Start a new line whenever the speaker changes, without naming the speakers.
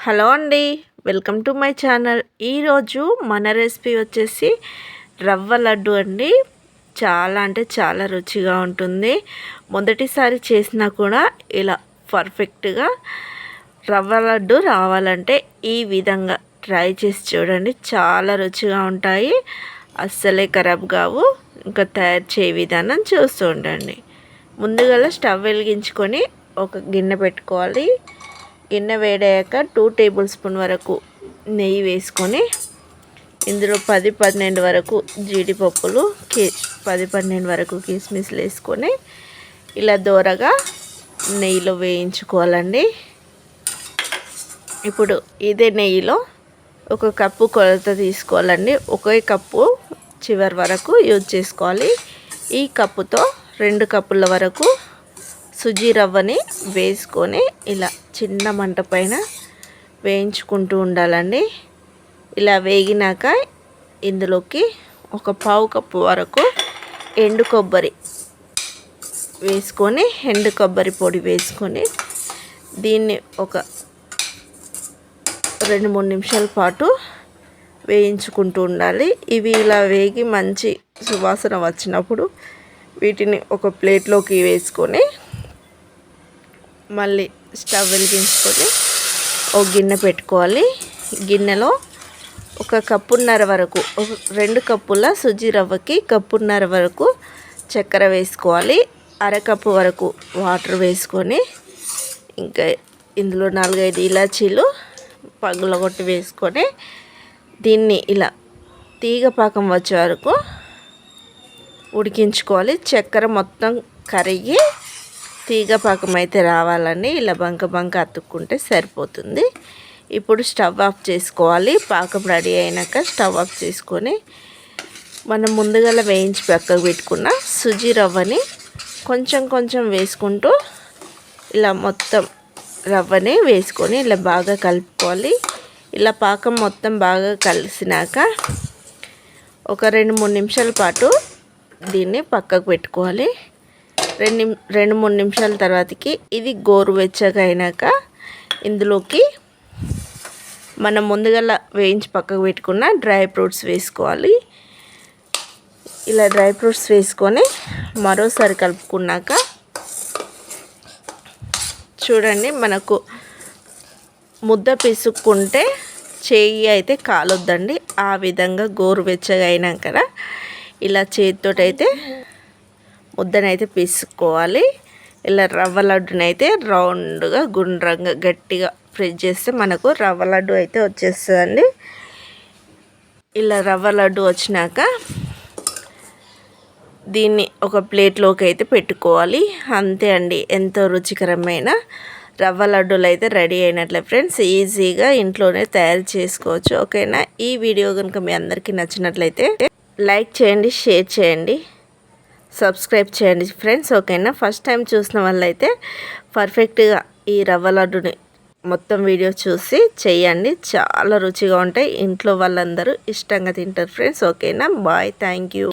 Hello అండి, welcome to my channel. ఈరోజు మన రెసిపీ వచ్చేసి రవ్వ లడ్డు అండి. చాలా అంటే చాలా రుచిగా ఉంటుంది. మొదటిసారి చేసినా కూడా ఇలా పర్ఫెక్ట్గా రవ్వ లడ్డు రావాలంటే ఈ విధంగా ట్రై చేసి చూడండి. చాలా రుచిగా ఉంటాయి, అస్సలే ఖరాబ్ కావు. ఇంకా తయారు చేయ విధానం చూస్తూ ఉండండి. ముందుగా స్టవ్ వెలిగించుకొని ఒక గిన్నె పెట్టుకోవాలి. గిన్నె వేడయ్యాక 2 టేబుల్ స్పూన్ వరకు నెయ్యి వేసుకొని ఇందులో 10-12 వరకు జీడిపప్పులు, 10-12 వరకు కిస్మిస్లు వేసుకొని ఇలా దోరగా నెయ్యిలో వేయించుకోవాలండి. ఇప్పుడు ఇదే నెయ్యిలో 1 కప్పు కొలత తీసుకోవాలండి. ఒకే కప్పు చివరి వరకు యూజ్ చేసుకోవాలి. ఈ కప్పుతో 2 కప్పుల వరకు సుజీ రవ్వని వేసుకొని ఇలా చిన్న మంట పైన వేయించుకుంటూ ఉండాలండి. ఇలా వేగినాక ఇందులోకి 1/4 కప్పు వరకు ఎండు కొబ్బరి వేసుకొని, ఎండు కొబ్బరి పొడి వేసుకొని దీన్ని ఒక 2-3 నిమిషాల పాటు వేయించుకుంటూ ఉండాలి. ఇవి ఇలా వేగి మంచి సువాసన వచ్చినప్పుడు వీటిని ఒక ప్లేట్లోకి వేసుకొని మళ్ళీ స్టవ్ వెలిగించుకొని ఒక గిన్నె పెట్టుకోవాలి. గిన్నెలో 1 కప్పున్నర వరకు, 2 కప్పుల సుజీ రవ్వకి 1 కప్పున్నర వరకు చక్కెర వేసుకోవాలి. 1/2 కప్పు వరకు వాటర్ వేసుకొని ఇంకా ఇందులో 4-5 ఇలాచీలు పగులగొట్టి వేసుకొని దీన్ని ఇలా తీగ పాకం వచ్చే వరకు ఉడికించుకోవాలి. చక్కెర మొత్తం కరిగి తీగ పాకం అయితే రావాలండి. ఇలా బంక అతుక్కుంటే సరిపోతుంది. ఇప్పుడు స్టవ్ ఆఫ్ చేసుకోవాలి. పాకం రెడీ అయినాక స్టవ్ ఆఫ్ చేసుకొని మనం ముందుగా వేయించి పక్కకు పెట్టుకున్న సుజీ రవ్వని కొంచెం వేసుకుంటూ ఇలా మొత్తం రవ్వని వేసుకొని ఇలా బాగా కలుపుకోవాలి. ఇలా పాకం మొత్తం బాగా కలిసినాక ఒక 2-3 నిమిషాల పాటు దీన్ని పక్కకు పెట్టుకోవాలి. 2-3 నిమిషాల తర్వాతకి ఇది గోరువెచ్చగా అయినాక ఇందులోకి మనం ముందుగా వేయించి పక్కకు పెట్టుకున్న డ్రై ఫ్రూట్స్ వేసుకోవాలి. ఇలా డ్రై ఫ్రూట్స్ వేసుకొని మరోసారి కలుపుకున్నాక చూడండి, మనకు ముద్ద పిసుక్కుంటే చేయి అయితే కాలొద్దండి. ఆ విధంగా గోరువెచ్చగా అయినాక ఇలా చేతితోటైతే ముద్దనైతే పిసుకోవాలి. ఇలా రవ్వ లడ్డునైతే రౌండ్గా గుండ్రంగా గట్టిగా ప్రెస్ చేస్తే మనకు రవ్వ లడ్డు అయితే వచ్చేస్తుందండి. ఇలా రవ్వ లడ్డు వచ్చినాక దీన్ని ఒక ప్లేట్లోకి అయితే పెట్టుకోవాలి. అంతే అండి, ఎంతో రుచికరమైన రవ్వ లడ్డూలు అయితే రెడీ అయినట్లే ఫ్రెండ్స్. ఈజీగా ఇంట్లోనే తయారు చేసుకోవచ్చు. ఓకేనా? ఈ వీడియో కనుక మీ అందరికీ నచ్చినట్లయితే లైక్ చేయండి, షేర్ చేయండి, సబ్స్క్రైబ్ చేయండి ఫ్రెండ్స్. ఓకేనా? ఫస్ట్ టైం చూసిన వాళ్ళైతే పర్ఫెక్ట్గా ఈ రవ్వ లడ్డుని మొత్తం వీడియో చూసి చేయండి. చాలా రుచిగా ఉంటాయి. ఇంట్లో వాళ్ళందరూ ఇష్టంగా తింటారు ఫ్రెండ్స్. ఓకేనా? Bye, thank you.